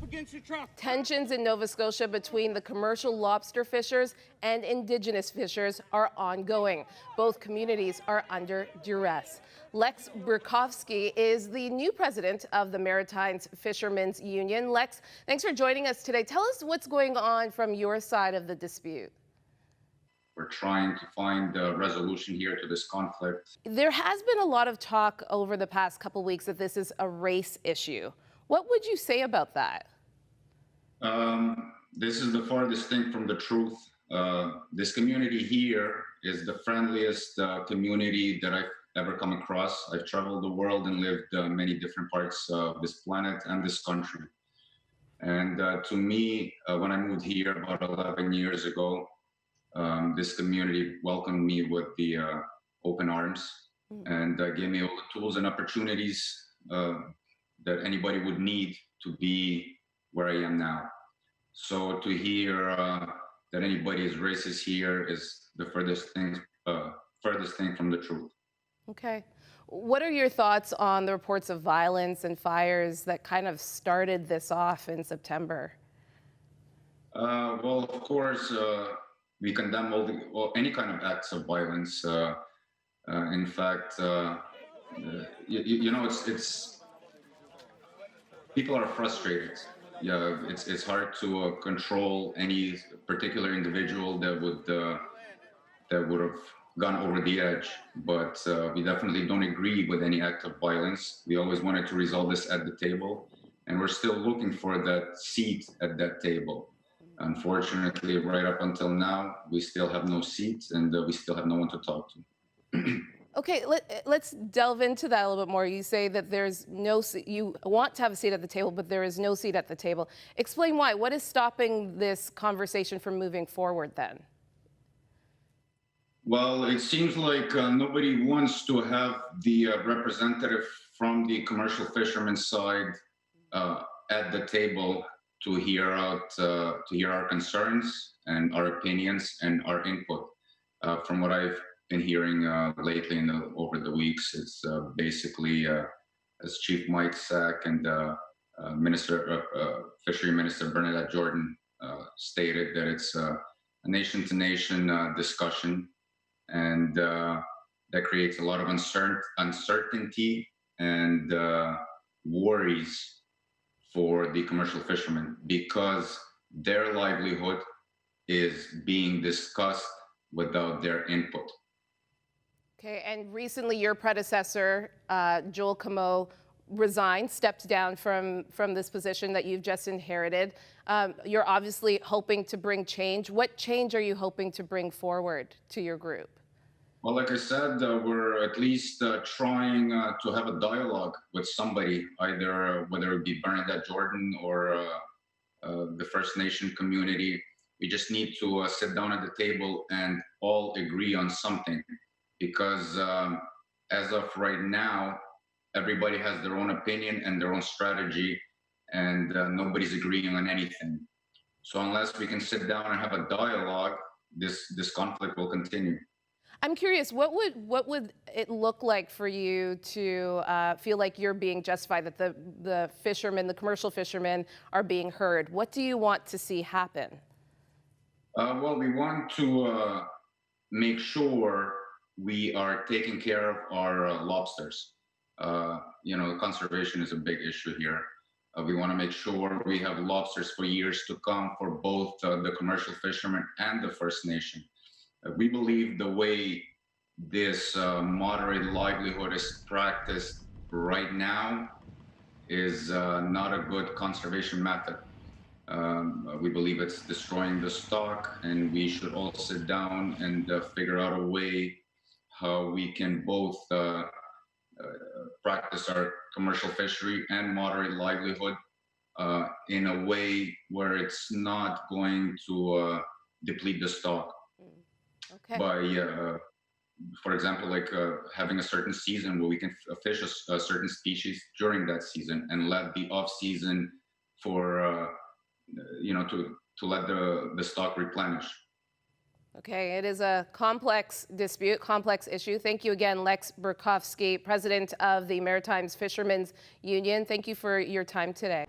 against the truck. Tensions in Nova Scotia between the commercial lobster fishers and Indigenous fishers are ongoing. Both communities are under duress. Lex Brukovskiy is the new president of the Maritimes Fishermen's Union. Lex, thanks for joining us today. Tell us what's going on from your side of the dispute. We're trying to find a resolution here to this conflict. There has been a lot of talk over the past couple weeks that this is a race issue. What would you say about that? This is the farthest thing from the truth. This community here is the friendliest community that I've ever come across. I've traveled the world and lived many different parts of this planet and this country. And to me, when I moved here about 11 years ago, this community welcomed me with the open arms and gave me all the tools and opportunities that anybody would need to be where I am now. So to hear that anybody is racist here is the furthest thing from the truth. Okay. What are your thoughts on the reports of violence and fires that kind of started this off in September? Well, of course, we condemn any kind of acts of violence. In fact, you know, it's people are frustrated. Yeah, it's hard to control any particular individual that would have gone over the edge. But we definitely don't agree with any act of violence. We always wanted to resolve this at the table, and we're still looking for that seat at that table. Unfortunately, right up until now, we still have no seats and we still have no one to talk to. Okay, let's delve into that a little bit more. You say that there's no seat, you want to have a seat at the table, but there is no seat at the table. Explain why. What is stopping this conversation from moving forward then? Well, it seems like nobody wants to have the representative from the commercial fishermen's side at the table to hear our concerns and our opinions and our input. From what I've been hearing lately over the weeks, it's basically, as Chief Mike Sack and Fishery Minister Bernadette Jordan stated, that it's a nation-to-nation discussion, and that creates a lot of uncertainty and worries for the commercial fishermen, because their livelihood is being discussed without their input. Okay, and recently your predecessor, Joel Comeau, resigned, stepped down from this position that you've just inherited. You're obviously hoping to bring change. What change are you hoping to bring forward to your group? Well, like I said, we're at least trying to have a dialogue with somebody, either whether it be Bernadette Jordan or the First Nation community. We just need to sit down at the table and all agree on something, because as of right now, everybody has their own opinion and their own strategy, and nobody's agreeing on anything. So unless we can sit down and have a dialogue, this conflict will continue. I'm curious, what would it look like for you to feel like you're being justified, that the fishermen, the commercial fishermen, are being heard? What do you want to see happen? Well, we want to make sure we are taking care of our lobsters. You know, conservation is a big issue here. We want to make sure we have lobsters for years to come for both the commercial fishermen and the First Nation. We believe the way this moderate livelihood is practiced right now is not a good conservation method. We believe it's destroying the stock, and we should all sit down and figure out a way how we can both practice our commercial fishery and moderate livelihood in a way where it's not going to deplete the stock. Okay. By, for example, like having a certain season where we can fish a certain species during that season, and let the off season for, you know, to let the stock replenish. Okay, it is a complex dispute, complex issue. Thank you again, Lex Brukovskiy, president of the Maritimes Fishermen's Union. Thank you for your time today.